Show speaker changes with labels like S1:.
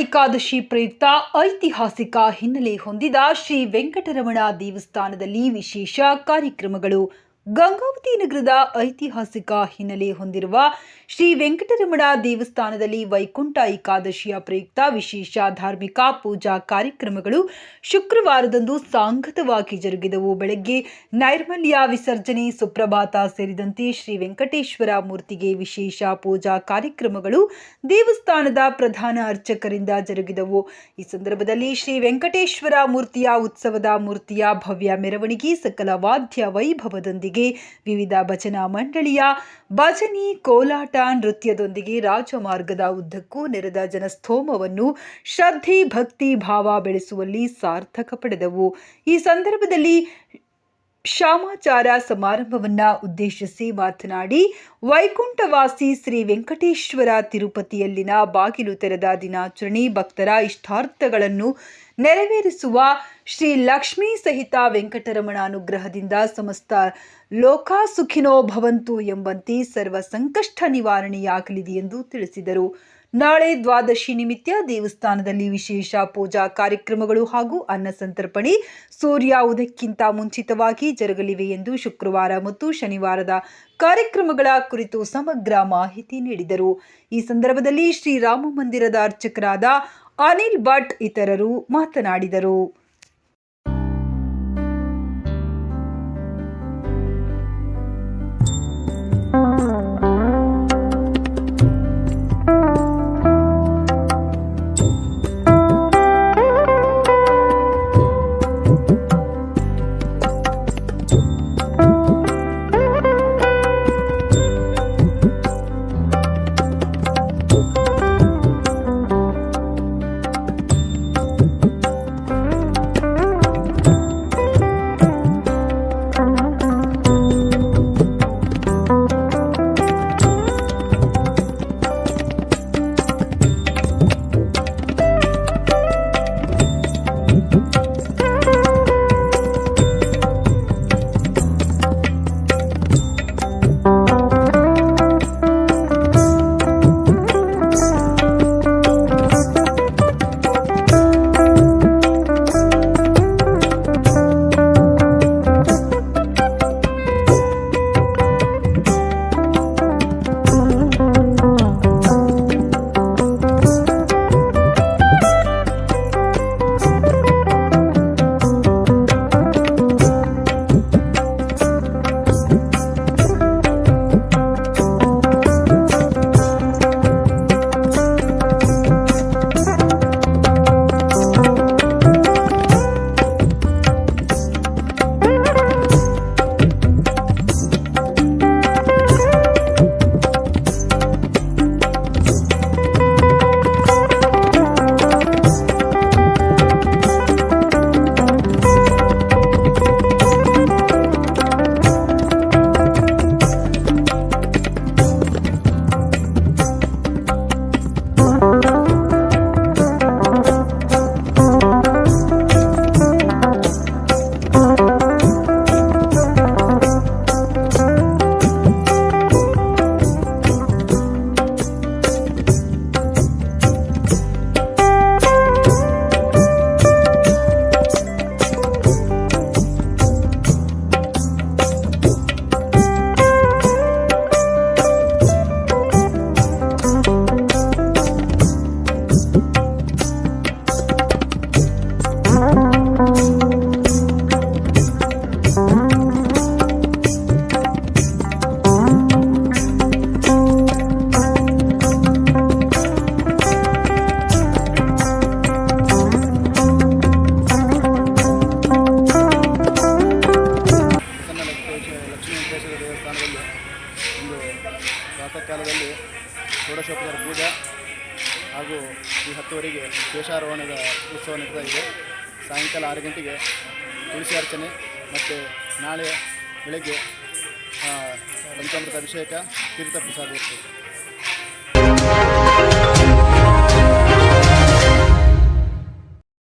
S1: ಏಕಾದಶಿ ಪ್ರಯುಕ್ತ ಐತಿಹಾಸಿಕ ಹಿನ್ನೆಲೆ ಹೊಂದಿದ ಶ್ರೀ ವೆಂಕಟರಮಣ ದೇವಸ್ಥಾನದಲ್ಲಿ ವಿಶೇಷ ಕಾರ್ಯಕ್ರಮಗಳು. ಗಂಗಾವತಿ ನಗರದ ಐತಿಹಾಸಿಕ ಹಿನ್ನೆಲೆ ಹೊಂದಿರುವ ಶ್ರೀ ವೆಂಕಟರಮಣ ದೇವಸ್ಥಾನದಲ್ಲಿ ವೈಕುಂಠ ಏಕಾದಶಿಯ ಪ್ರಯುಕ್ತ ವಿಶೇಷ ಧಾರ್ಮಿಕ ಪೂಜಾ ಕಾರ್ಯಕ್ರಮಗಳು ಶುಕ್ರವಾರದಂದು ಸಾಂಗತವಾಗಿ ಜರುಗಿದವು. ಬೆಳಗ್ಗೆ ನೈರ್ಮಲ್ಯ ವಿಸರ್ಜನೆ, ಸುಪ್ರಭಾತ ಸೇರಿದಂತೆ ಶ್ರೀ ವೆಂಕಟೇಶ್ವರ ಮೂರ್ತಿಗೆ ವಿಶೇಷ ಪೂಜಾ ಕಾರ್ಯಕ್ರಮಗಳು ದೇವಸ್ಥಾನದ ಪ್ರಧಾನ ಅರ್ಚಕರಿಂದ ಜರುಗಿದವು. ಈ ಸಂದರ್ಭದಲ್ಲಿ ಶ್ರೀ ವೆಂಕಟೇಶ್ವರ ಮೂರ್ತಿಯ ಉತ್ಸವದ ಮೂರ್ತಿಯ ಭವ್ಯ ಮೆರವಣಿಗೆ ಸಕಲ ವಾದ್ಯ ವೈಭವದೊಂದಿಗೆ ವಿವಿಧ ಭಜನಾ ಮಂಡಳಿಯ ಭಜನಿ, ಕೋಲಾಟ, ನೃತ್ಯದೊಂದಿಗೆ ರಾಜಮಾರ್ಗದ ಉದ್ದಕ್ಕೂ ನೆರೆದ ಜನಸ್ತೋಮವನ್ನು ಶ್ರದ್ಧೆ, ಭಕ್ತಿ ಭಾವ ಬೆಳೆಸುವಲ್ಲಿ ಸಾರ್ಥಕ ಪಡೆದವು. ಈ ಸಂದರ್ಭದಲ್ಲಿ ಶಾಮಾಚಾರ ಸಮಾರಂಭವನ್ನ ಉದ್ದೇಶಿಸಿ ಮಾತನಾಡಿ, ವೈಕುಂಠವಾಸಿ ಶ್ರೀ ವೆಂಕಟೇಶ್ವರ ತಿರುಪತಿಯಲ್ಲಿನ ಬಾಗಿಲು ತೆರೆದ ದಿನಾಚರಣೆ ಭಕ್ತರ ಇಷ್ಟಾರ್ಥಗಳನ್ನು ನೆರವೇರಿಸುವ ಶ್ರೀ ಲಕ್ಷ್ಮೀ ಸಹಿತ ವೆಂಕಟರಮಣ ಅನುಗ್ರಹದಿಂದ ಸಮಸ್ತ ಲೋಕ ಸುಖಿನೋ ಭವಂತು ಎಂಬಂತೆ ಸರ್ವ ಸಂಕಷ್ಟ ನಿವಾರಣೆಯಾಗಲಿದೆ ಎಂದು ತಿಳಿಸಿದರು. ನಾಳೆ ದ್ವಾದಶಿ ನಿಮಿತ್ತ ದೇವಸ್ಥಾನದಲ್ಲಿ ವಿಶೇಷ ಪೂಜಾ ಕಾರ್ಯಕ್ರಮಗಳು ಹಾಗೂ ಅನ್ನ ಸಂತರ್ಪಣೆ ಸೂರ್ಯ ಉದಯಕ್ಕಿಂತ ಮುಂಚಿತವಾಗಿ ಜರುಗಲಿವೆ ಎಂದು ಶುಕ್ರವಾರ ಮತ್ತು ಶನಿವಾರದ ಕಾರ್ಯಕ್ರಮಗಳ ಕುರಿತು ಸಮಗ್ರ ಮಾಹಿತಿ ನೀಡಿದರು. ಈ ಸಂದರ್ಭದಲ್ಲಿ ಶ್ರೀರಾಮ ಮಂದಿರದ ಅರ್ಚಕರಾದ ಅನಿಲ್ ಭಟ್ ಇತರರು ಮಾತನಾಡಿದರು.
S2: ದೇವಸ್ಥಾನದಲ್ಲಿ ಒಂದು ಪ್ರಾತಃ ಕಾಲದಲ್ಲಿ ಷೋಡಶೋಪಚಾರ ಪೂಜೆ ಹಾಗೂ ಈ 10 ಶೇಷಾರೋಹಣದ ಉತ್ಸವ ನಡೀತಾ ಇದೆ. ಸಾಯಂಕಾಲ 6 ಗಂಟೆಗೆ ತುಳಸಿ ಅರ್ಚನೆ ಮತ್ತು ನಾಳೆ ಬೆಳಗ್ಗೆ ಪಂಚಾಮೃತ ಅಭಿಷೇಕ, ತೀರ್ಥ ಪ್ರಸಾದ ಇರ್ತದೆ.